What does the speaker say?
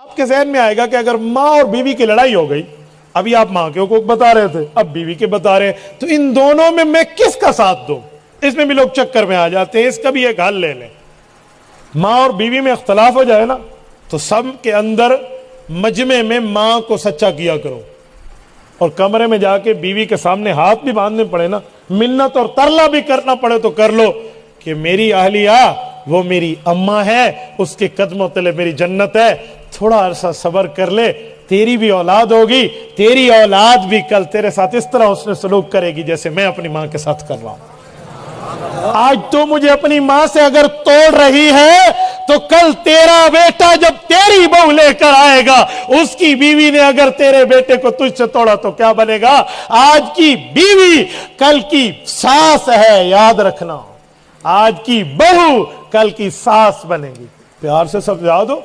آپ کے ذہن میں آئے گا کہ اگر ماں اور بیوی کی لڑائی ہو گئی، ابھی آپ ماں کے حقوق بتا رہے تھے، اب بیوی کے بتا رہے ہیں، تو ان دونوں میں کس کا ساتھ دوں؟ اس میں بھی لوگ چکر میں آ جاتے ہیں۔ اس کا بھی ایک حل لے لیں۔ ماں اور بیوی میں اختلاف ہو جائے نا تو سب کے اندر مجمع میں ماں کو سچا کیا کرو، اور کمرے میں جا کے بیوی کے سامنے ہاتھ بھی باندھنے پڑے نا، منت اور ترلا بھی کرنا پڑے تو کر لو کہ میری اہلیہ وہ میری اماں ہے، اس کے قدموں تلے میری جنت ہے، تھوڑا عرصہ صبر کر لے، تیری بھی اولاد ہوگی، تیری اولاد بھی کل تیرے ساتھ اس طرح اس نے سلوک کرے گی جیسے میں اپنی ماں کے ساتھ کر رہا ہوں۔ آج تو مجھے اپنی ماں سے اگر توڑ رہی ہے تو کل تیرا بیٹا جب تیری بہو لے کر آئے گا، اس کی بیوی نے اگر تیرے بیٹے کو تجھ سے توڑا تو کیا بنے گا؟ آج کی بیوی کل کی ساس ہے، یاد رکھنا۔ آج کی بہو کل کی ساس بنے گی۔ پیار سے سب یاد ہو۔